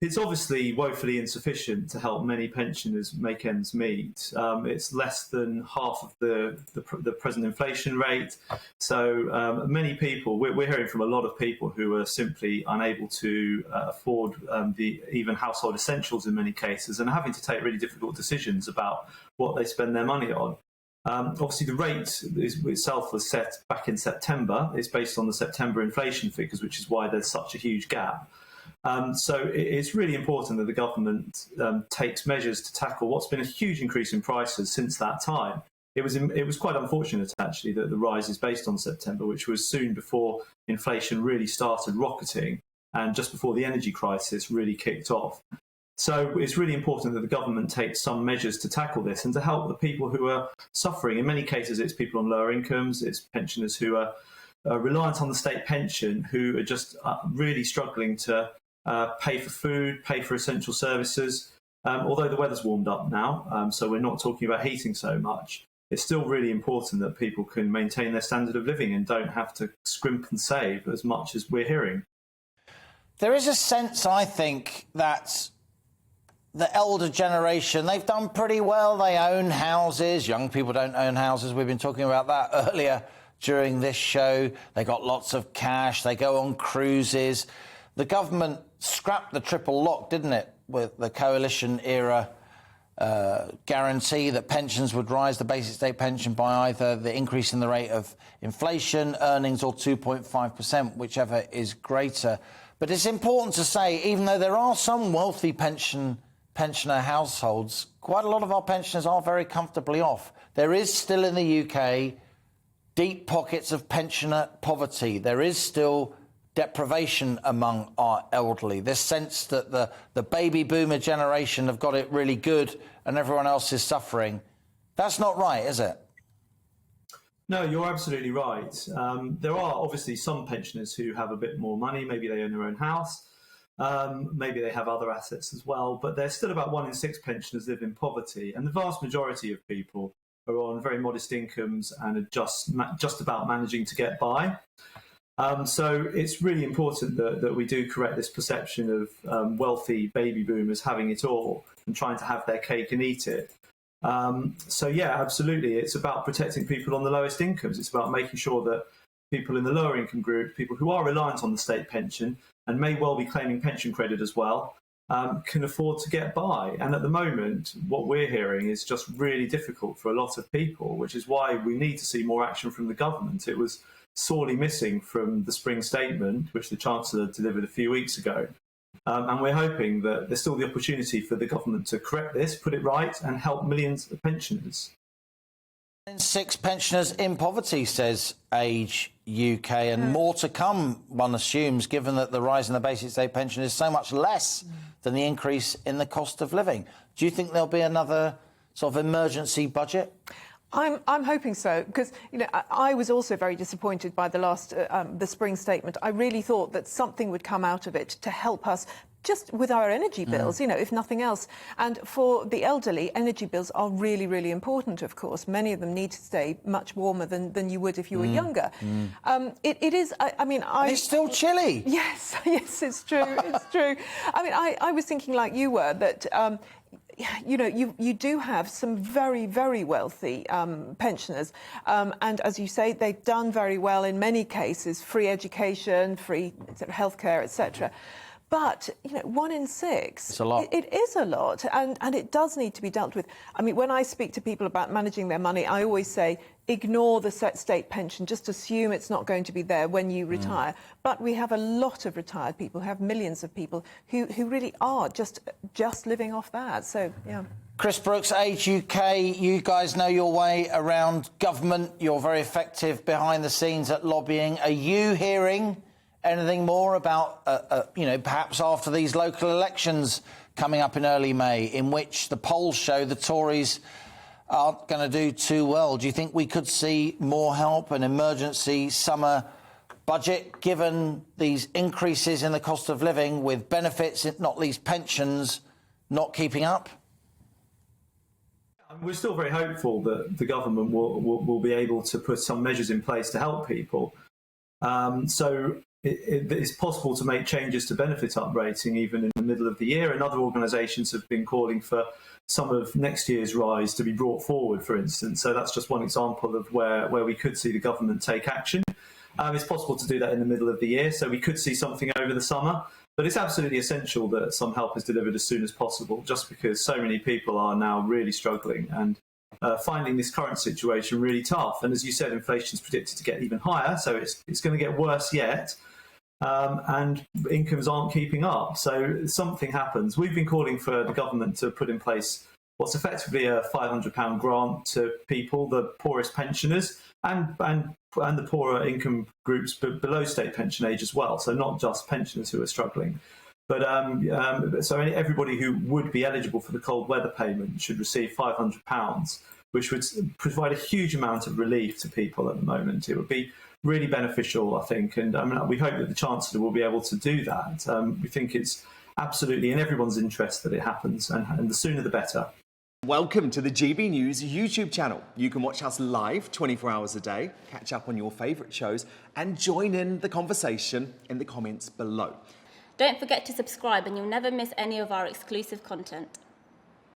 It's obviously woefully insufficient to help many pensioners make ends meet. It's less than half of the present inflation rate. So many people, we're hearing from a lot of people who are simply unable to afford even household essentials in many cases, and are having to take really difficult decisions about what they spend their money on. Obviously, the rate itself was set back in September. It's based on the September inflation figures, which is why there's such a huge gap. So it's really important that the government takes measures to tackle what's been a huge increase in prices since that time. It was quite unfortunate, actually, that the rise is based on September, which was soon before inflation really started rocketing and just before the energy crisis really kicked off. So it's really important that the government takes some measures to tackle this and to help the people who are suffering. In many cases, it's people on lower incomes, it's pensioners who are reliant on the state pension, who are just really struggling to pay for food, pay for essential services. Although the weather's warmed up now, so we're not talking about heating so much, it's still really important that people can maintain their standard of living and don't have to scrimp and save as much as we're hearing. There is a sense, I think, that the elder generation, they've done pretty well. They own houses. Young people don't own houses. We've been talking about that earlier during this show. They got lots of cash. They go on cruises. The government scrapped the triple lock, didn't it, with the coalition-era guarantee that pensions would rise, the basic state pension, by either the increase in the rate of inflation, earnings, or 2.5%, whichever is greater. But it's important to say, even though there are some wealthy pensioner households, quite a lot of our pensioners are very comfortably off. There is still in the UK deep pockets of pensioner poverty. There is still deprivation among our elderly. This sense that the baby boomer generation have got it really good and everyone else is suffering. That's not right, is it? No, you're absolutely right. There are obviously some pensioners who have a bit more money. Maybe they own their own house. Maybe they have other assets as well. But there's still about 1 in 6 pensioners live in poverty. And the vast majority of people are on very modest incomes and are just about managing to get by. So it's really important that we do correct this perception of wealthy baby boomers having it all and trying to have their cake and eat it. So, yeah, absolutely. It's about protecting people on the lowest incomes. It's about making sure that people in the lower income group, people who are reliant on the state pension and may well be claiming pension credit as well, can afford to get by. And at the moment, what we're hearing is just really difficult for a lot of people, which is why we need to see more action from the government. It was sorely missing from the spring statement, which the Chancellor delivered a few weeks ago. And we're hoping that there's still the opportunity for the government to correct this, put it right, and help millions of pensioners. 6 pensioners in poverty, says Age UK, and more to come, one assumes, given that the rise in the basic state pension is so much less than the increase in the cost of living. Do you think there'll be another sort of emergency budget? I'm hoping so, because I was also very disappointed by the spring statement. I really thought that something would come out of it to help us just with our energy bills, if nothing else. And for the elderly, energy bills are really, really important, of course. Many of them need to stay much warmer than you would if you were younger. It is, I mean... It's still chilly. Yes, it's true, it's true. I mean, I was thinking like you were, that... you do have some very, very wealthy pensioners. And as you say, they've done very well in many cases, free education, free healthcare, etc. But, 1 in 6, it's a lot. It is a lot, and it does need to be dealt with. I mean, when I speak to people about managing their money, I always say, ignore the state pension, just assume it's not going to be there when you retire. But we have a lot of retired people, have millions of people who really are just living off that. So, yeah. Chris Brooks, Age UK, you guys know your way around government. You're very effective behind the scenes at lobbying. Are you hearing anything more about, perhaps after these local elections coming up in early May, in which the polls show the Tories aren't going to do too well? Do you think we could see more help, an emergency summer budget, given these increases in the cost of living, with benefits, not least pensions, not keeping up? We're still very hopeful that the government will be able to put some measures in place to help people. So it's possible to make changes to benefit uprating even in the middle of the year, and other organisations have been calling for some of next year's rise to be brought forward, for instance. So that's just one example of where we could see the government take action. It's possible to do that in the middle of the year, so we could see something over the summer. But it's absolutely essential that some help is delivered as soon as possible, just because so many people are now really struggling and finding this current situation really tough. And as you said, inflation is predicted to get even higher, so it's going to get worse yet. And incomes aren't keeping up. So something happens. We've been calling for the government to put in place what's effectively a £500 grant to people, the poorest pensioners, and the poorer income groups below state pension age as well. So not just pensioners who are struggling. But so everybody who would be eligible for the cold weather payment should receive £500, which would provide a huge amount of relief to people at the moment. It would be really beneficial, I think, and we hope that the Chancellor will be able to do that. We think it's absolutely in everyone's interest that it happens, and the sooner the better. Welcome to the GB News YouTube channel. You can watch us live 24 hours a day, catch up on your favourite shows, and join in the conversation in the comments below. Don't forget to subscribe and you'll never miss any of our exclusive content.